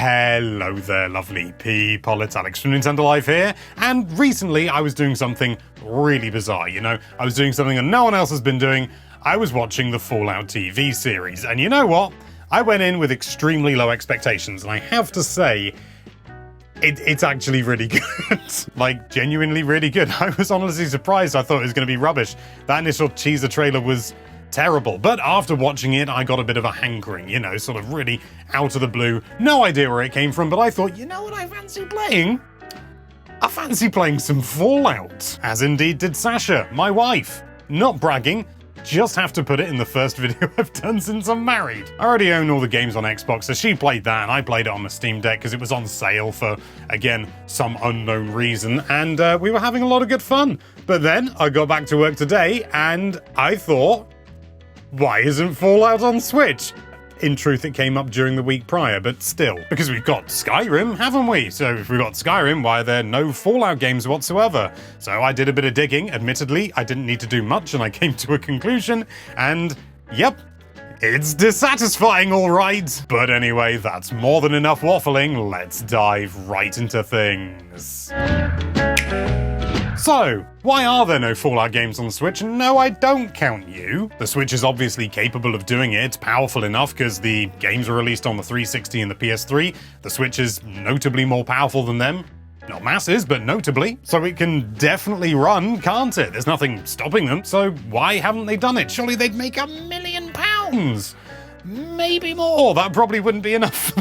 Hello there, lovely people. It's Alex from Nintendo Life here, and recently I was doing something really bizarre. You know, I was doing something that no one else has been doing. I was watching the Fallout TV series, and you know what? I went in with extremely low expectations, and I have to say, it's actually really good. Like, genuinely really good. I was honestly surprised. I thought it was going to be rubbish. That initial teaser trailer was terrible, but after watching it, I got a bit of a hankering, you know, sort of really out of the blue. No idea where it came from, but I thought, you know what I fancy playing? I fancy playing some Fallout. As indeed did Sasha, my wife. Not bragging, just have to put it in the first video I've done since I'm married. I already own all the games on Xbox, so she played that, and I played it on my Steam Deck because it was on sale for, again, some unknown reason, and we were having a lot of good fun. But then I got back to work today, and I thought, why isn't Fallout on Switch? In truth, it came up during the week prior, but still. Because we've got Skyrim, haven't we? So if we've got Skyrim, why are there no Fallout games whatsoever? So I did a bit of digging, admittedly. I didn't need to do much, and I came to a conclusion, and yep, it's dissatisfying, all right. But anyway, that's more than enough waffling. Let's dive right into things. So, why are there no Fallout games on the Switch? No, I don't count you. The Switch is obviously capable of doing it. It's powerful enough because the games were released on the 360 and the PS3. The Switch is notably more powerful than them. Not masses, but notably. So it can definitely run, can't it? There's nothing stopping them, so why haven't they done it? Surely they'd make £1 million. Maybe more. That probably wouldn't be enough.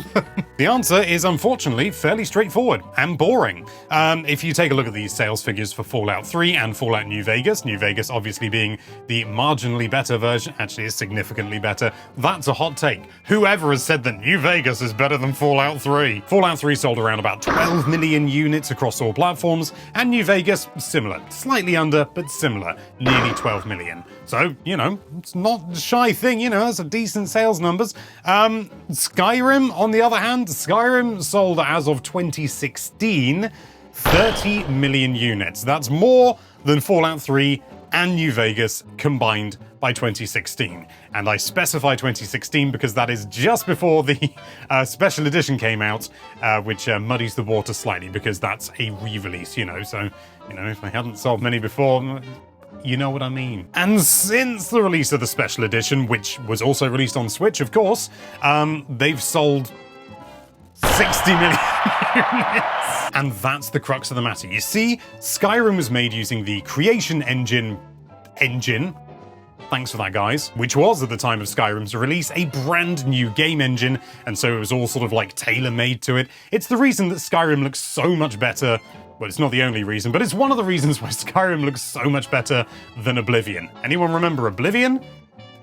The answer is unfortunately fairly straightforward and boring. If you take a look at these sales figures for Fallout 3 and Fallout New Vegas obviously being the marginally better version, actually is significantly better, that's a hot take. Whoever has said that New Vegas is better than Fallout 3? Fallout 3 sold around about 12 million units across all platforms, and New Vegas, similar. Slightly under, but similar. Nearly 12 million. So, you know, it's not a shy thing, you know, that's a decent sales numbers. Skyrim, on the other hand, Skyrim sold as of 2016, 30 million units. That's more than Fallout 3 and New Vegas combined by 2016. And I specify 2016 because that is just before the special edition came out, which muddies the water slightly because that's a re-release, you know. So, you know, if I hadn't sold many before, you know what I mean. And since the release of the special edition, which was also released on Switch, of course, they've sold 60 million units. And that's the crux of the matter. You see, Skyrim was made using the Creation Engine, thanks for that, guys, which was, at the time of Skyrim's release, a brand new game engine, and so it was all sort of like tailor-made to it. It's the reason that Skyrim looks so much better. Well, it's not the only reason, but it's one of the reasons why Skyrim looks so much better than Oblivion. Anyone remember Oblivion?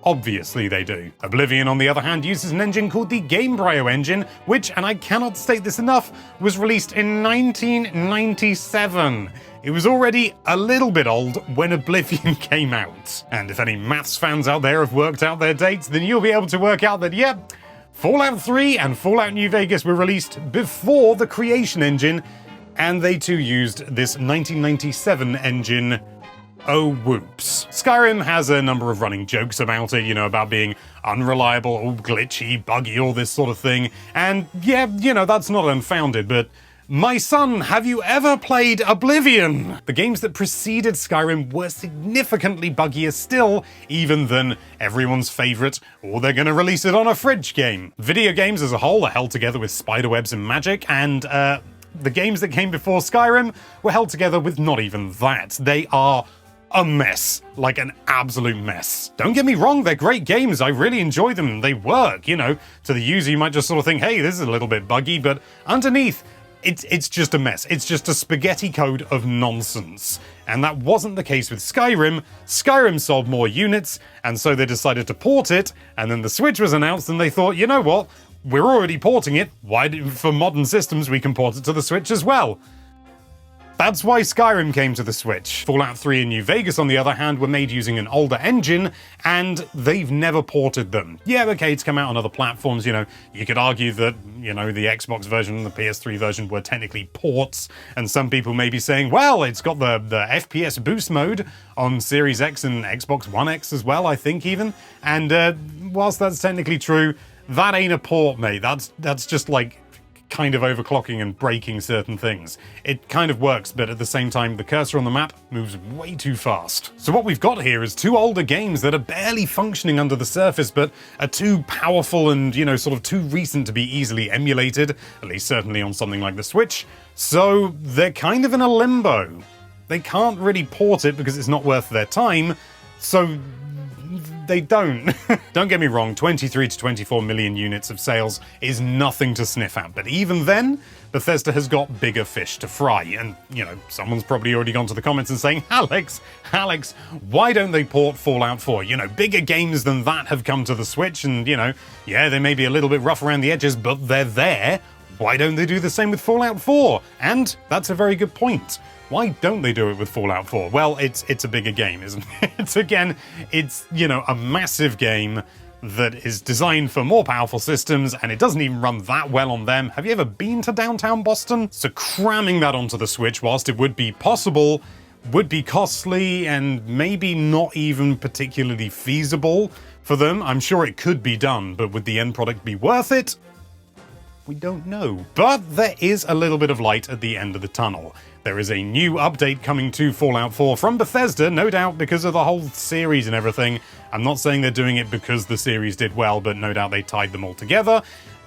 Obviously they do. Oblivion, on the other hand, uses an engine called the Gamebryo engine, which, and I cannot state this enough, was released in 1997. It was already a little bit old when Oblivion came out. And if any maths fans out there have worked out their dates, then you'll be able to work out that, yep, Fallout 3 and Fallout New Vegas were released before the Creation Engine, and they too used this 1997 engine. Oh, whoops. Skyrim has a number of running jokes about it, you know, about being unreliable, all glitchy, buggy, all this sort of thing. And yeah, you know, that's not unfounded, but my son, have you ever played Oblivion? The games that preceded Skyrim were significantly buggier still, even than everyone's favorite, or they're gonna release it on a fridge game. Video games as a whole are held together with spiderwebs and magic, and the games that came before Skyrim were held together with not even that. They are a mess, like an absolute mess. Don't get me wrong, they're great games. I really enjoy them. They work, you know. To the user, you might just sort of think, hey, this is a little bit buggy, but underneath, it's just a mess. It's just a spaghetti code of nonsense. And that wasn't the case with Skyrim. Skyrim sold more units, and so they decided to port it, and then the Switch was announced, and they thought, you know what? We're already porting it. For modern systems, we can port it to the Switch as well. That's why Skyrim came to the Switch. Fallout 3 and New Vegas, on the other hand, were made using an older engine, and they've never ported them. Yeah, okay, it's come out on other platforms, you know. You could argue that, you know, the Xbox version and the PS3 version were technically ports, and some people may be saying, well, it's got the FPS boost mode on Series X and Xbox One X as well, I think even. And whilst that's technically true, that ain't a port, mate. That's just like kind of overclocking and breaking certain things. It kind of works, but at the same time, the cursor on the map moves way too fast. So what we've got here is two older games that are barely functioning under the surface, but are too powerful and, you know, sort of too recent to be easily emulated, at least certainly on something like the Switch. So they're kind of in a limbo. They can't really port it because it's not worth their time, so they don't. Don't get me wrong, 23 to 24 million units of sales is nothing to sniff at, but even then, Bethesda has got bigger fish to fry, and, you know, someone's probably already gone to the comments and saying, Alex, why don't they port Fallout 4? You know, bigger games than that have come to the Switch, and, you know, yeah, they may be a little bit rough around the edges, but they're there. Why don't they do the same with Fallout 4? And that's a very good point. Why don't they do it with Fallout 4? Well, it's a bigger game, isn't it? It's, you know, a massive game that is designed for more powerful systems, and it doesn't even run that well on them. Have you ever been to downtown Boston? So cramming that onto the Switch, whilst it would be possible, would be costly and maybe not even particularly feasible for them. I'm sure it could be done, but would the end product be worth it? We don't know. But there is a little bit of light at the end of the tunnel. There is a new update coming to Fallout 4 from Bethesda, no doubt because of the whole series and everything. I'm not saying they're doing it because the series did well, but no doubt they tied them all together.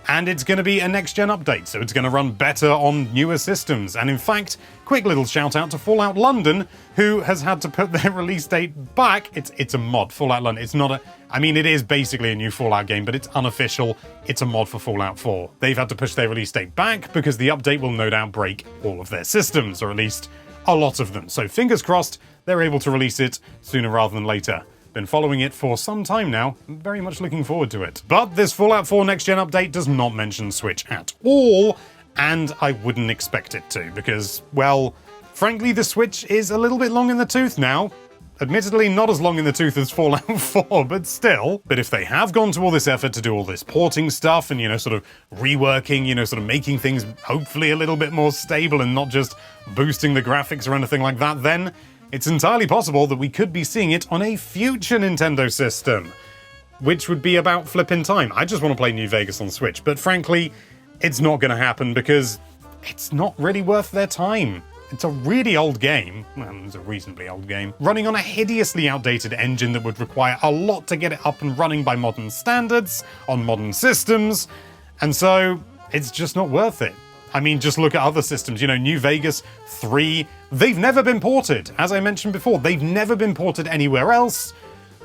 And it's going to be a next-gen update, so it's going to run better on newer systems. And in fact, quick little shout-out to Fallout London, who has had to put their release date back. It's a mod, Fallout London. It's not a... I mean, it is basically a new Fallout game, but it's unofficial. It's a mod for Fallout 4. They've had to push their release date back because the update will no doubt break all of their systems, or at least a lot of them. So fingers crossed, they're able to release it sooner rather than later. Been following it for some time now, very much looking forward to it. But this Fallout 4 Next Gen update does not mention Switch at all, and I wouldn't expect it to, because, well, frankly, the Switch is a little bit long in the tooth now. Admittedly, not as long in the tooth as Fallout 4, but still. But if they have gone to all this effort to do all this porting stuff and, you know, sort of reworking, you know, sort of making things hopefully a little bit more stable and not just boosting the graphics or anything like that, then it's entirely possible that we could be seeing it on a future Nintendo system, which would be about flipping time. I just want to play New Vegas on Switch, but frankly, it's not going to happen because it's not really worth their time. It's a really old game, well, it's a reasonably old game, running on a hideously outdated engine that would require a lot to get it up and running by modern standards, on modern systems, and so it's just not worth it. I mean, just look at other systems, you know, New Vegas 3, they've never been ported. As I mentioned before, they've never been ported anywhere else,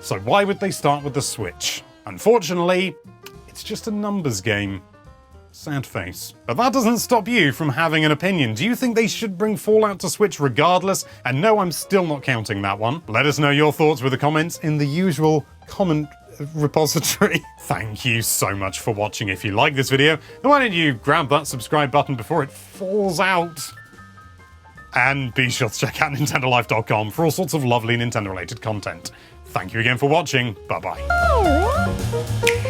so why would they start with the Switch? Unfortunately, it's just a numbers game. Sad face. But that doesn't stop you from having an opinion. Do you think they should bring Fallout to Switch regardless? And no, I'm still not counting that one. Let us know your thoughts with the comments in the usual comment repository. Thank you so much for watching. If you like this video, then why don't you grab that subscribe button before it falls out? And be sure to check out NintendoLife.com for all sorts of lovely Nintendo-related content. Thank you again for watching. Bye-bye.